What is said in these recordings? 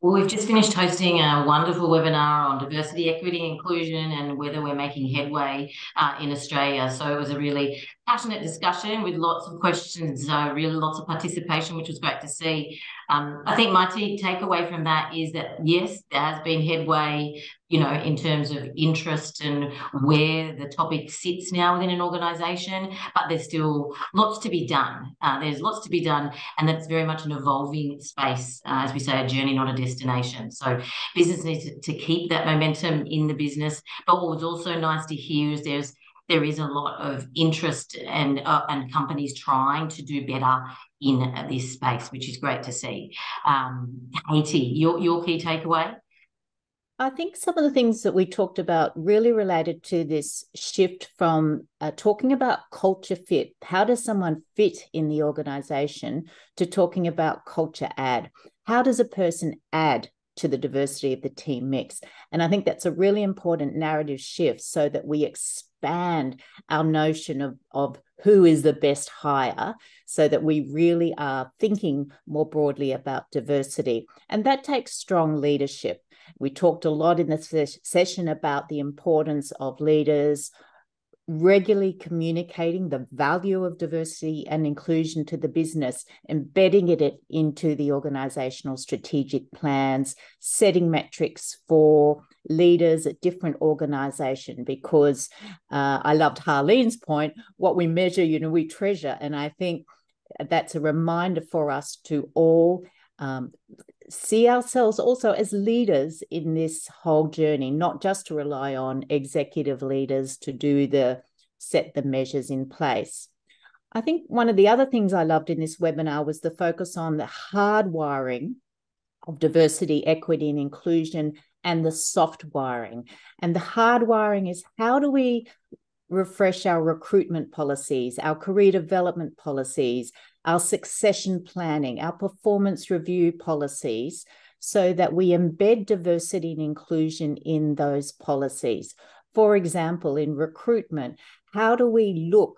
Well, we've just finished hosting a wonderful webinar on diversity, equity, inclusion, and whether we're making headway in Australia. So it was a really passionate discussion with lots of questions, really lots of participation, which was great to see. I think my takeaway from that is that, yes, there has been headway, in terms of interest and where the topic sits now within an organisation, but there's still lots to be done. There's lots to be done, and that's very much an evolving space, as we say, a journey, not a destination. So business needs to keep that momentum in the business. But what was also nice to hear is there is a lot of interest and companies trying to do better in this space, which is great to see. Katie, your key takeaway? I think some of the things that we talked about really related to this shift from talking about culture fit, how does someone fit in the organization, to talking about culture add. How does a person add to the diversity of the team mix? And I think that's a really important narrative shift so that we expand our notion of who is the best hire, so that we really are thinking more broadly about diversity. And that takes strong leadership. We talked a lot in this session about the importance of leaders regularly communicating the value of diversity and inclusion to the business, embedding it into the organizational strategic plans, setting metrics for leaders at different organizations, because I loved Harleen's point, what we measure, we treasure. And I think that's a reminder for us to all see ourselves also as leaders in this whole journey, not just to rely on executive leaders to set the measures in place. I think one of the other things I loved in this webinar was the focus on the hardwiring of diversity, equity, and inclusion, and the soft wiring. And the hardwiring is, how do we refresh our recruitment policies, our career development policies, our succession planning, our performance review policies, so that we embed diversity and inclusion in those policies. For example, in recruitment, how do we look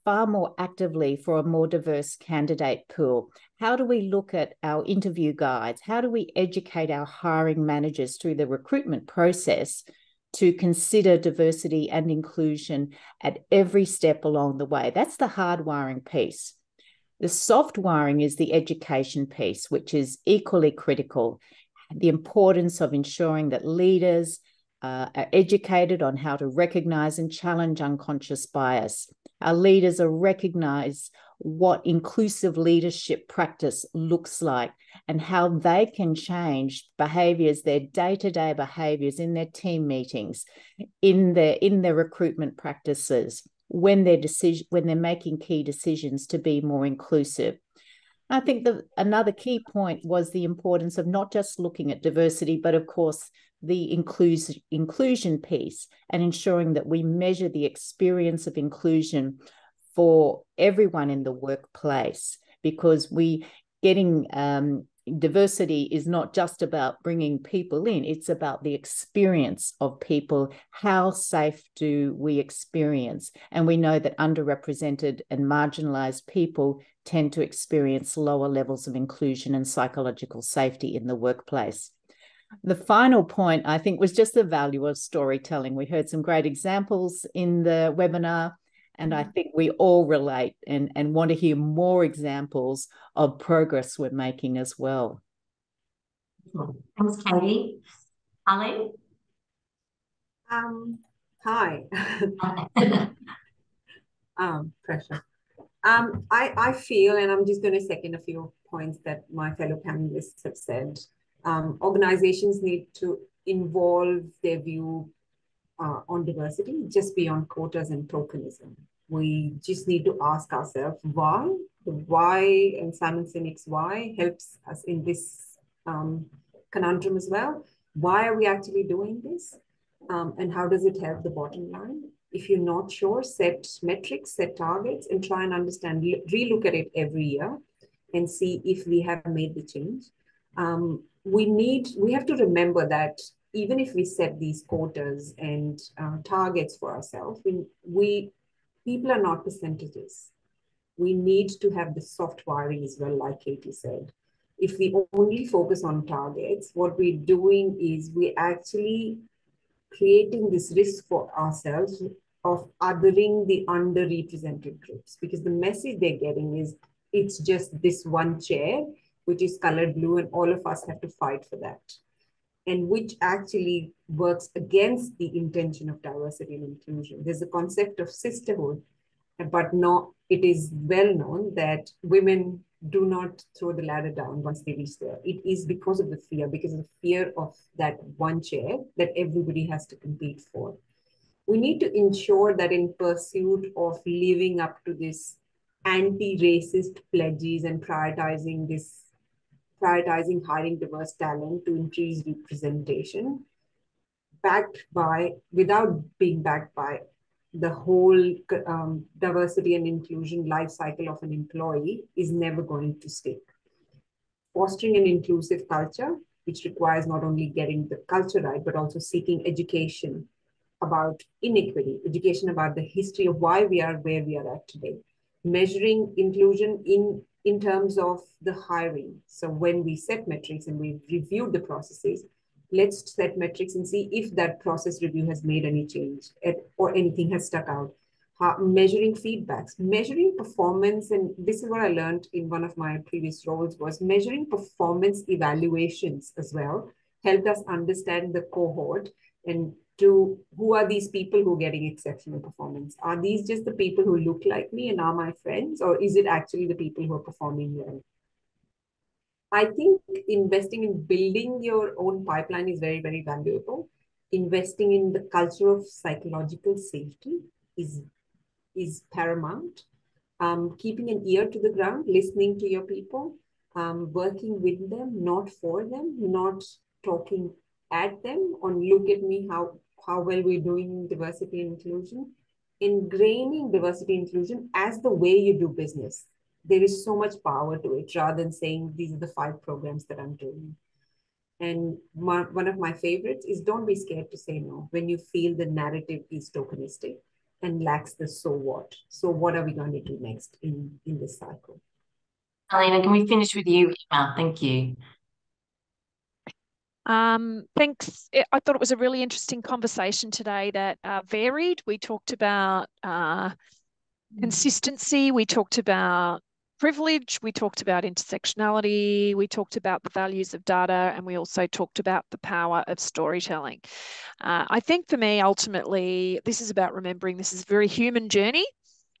far more actively for a more diverse candidate pool? How do we look at our interview guides? How do we educate our hiring managers through the recruitment process to consider diversity and inclusion at every step along the way? That's the hardwiring piece. The soft wiring is the education piece, which is equally critical. The importance of ensuring that leaders are educated on how to recognize and challenge unconscious bias. Our leaders are recognized what inclusive leadership practice looks like and how they can change behaviors, their day-to-day behaviors in their team meetings, in their recruitment practices, when they're making key decisions to be more inclusive. I think another key point was the importance of not just looking at diversity, but of course the inclusion piece, and ensuring that we measure the experience of inclusion for everyone in the workplace, because diversity is not just about bringing people in, it's about the experience of people. How safe do we experience? And we know that underrepresented and marginalized people tend to experience lower levels of inclusion and psychological safety in the workplace. The final point, I think, was just the value of storytelling. We heard some great examples in the webinar, and I think we all relate and want to hear more examples of progress we're making as well. Thanks, Katie. Ali? Hi. Pressure. I feel, and I'm just going to second a few points that my fellow panelists have said, organizations need to involve their view on diversity just beyond quotas and tokenism. We just need to ask ourselves why. The why, and Simon Sinek's why, helps us in this conundrum as well. Why are we actually doing this? And how does it help the bottom line? If you're not sure, set metrics, set targets, and try and understand, relook at it every year and see if we have made the change. We have to remember that even if we set these quotas and targets for ourselves, people are not percentages. We need to have the soft wiring as well, like Katie said. if we only focus on targets, what we're doing is we're actually creating this risk for ourselves of othering the underrepresented groups, because the message they're getting is it's just this one chair, which is colored blue, and all of us have to fight for that. And which actually works against the intention of diversity and inclusion. There's a concept of sisterhood, but it is well known that women do not throw the ladder down once they reach there. It is because of the fear of that one chair that everybody has to compete for. We need to ensure that in pursuit of living up to this anti-racist pledges and prioritizing hiring diverse talent to increase representation, without being backed by the whole diversity and inclusion life cycle of an employee, is never going to stick. Fostering an inclusive culture, which requires not only getting the culture right, but also seeking education about inequity, education about the history of why we are where we are at today. Measuring inclusion in terms of the hiring. So when we set metrics and we've reviewed the processes, let's set metrics and see if that process review has made any change or anything has stuck out. Measuring feedbacks, measuring performance, and this is what I learned in one of my previous roles, was measuring performance evaluations as well, helped us understand the cohort and who are these people who are getting exceptional performance? Are these just the people who look like me and are my friends, or is it actually the people who are performing well? I think investing in building your own pipeline is very, very valuable. Investing in the culture of psychological safety is paramount. Keeping an ear to the ground, listening to your people, working with them, not for them, not talking at them on look at me, how well we're doing in diversity and inclusion. Ingraining diversity and inclusion as the way you do business. There is so much power to it rather than saying these are the 5 programs that I'm doing. And one of my favorites is don't be scared to say no when you feel the narrative is tokenistic and lacks the so what. So what are we going to do next in this cycle? Harleen, can we finish with you, Emma? Thank you. Thanks. I thought it was a really interesting conversation today that varied. We talked about consistency. We talked about privilege. We talked about intersectionality. We talked about the values of data, and we also talked about the power of storytelling. I think for me, ultimately, this is about remembering this is a very human journey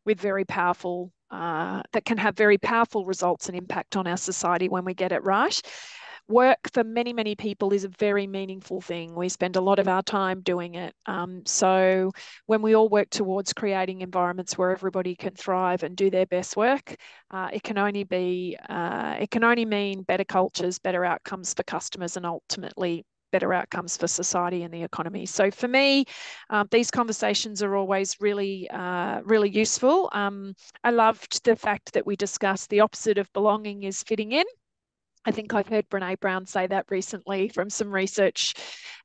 with very powerful, that can have very powerful results and impact on our society when we get it right. Work for many, many people is a very meaningful thing. We spend a lot of our time doing it. So when we all work towards creating environments where everybody can thrive and do their best work, it can only mean better cultures, better outcomes for customers, and ultimately better outcomes for society and the economy. So for me, these conversations are always really, really useful. I loved the fact that we discussed the opposite of belonging is fitting in. I think I've heard Brene Brown say that recently from some research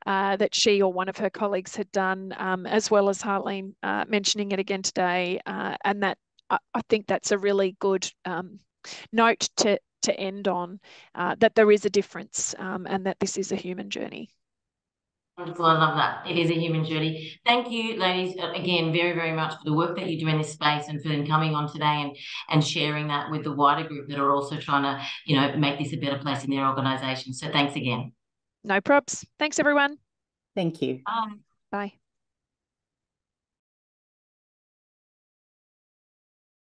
that she or one of her colleagues had done, as well as Harleen mentioning it again today. And that I think that's a really good note to end on, that there is a difference, and that this is a human journey. Wonderful. I love that. It is a human journey. Thank you, ladies, again, very, very much for the work that you do in this space and for coming on today and sharing that with the wider group that are also trying to, make this a better place in their organisation. So thanks again. No probs. Thanks, everyone. Thank you. Bye. Bye.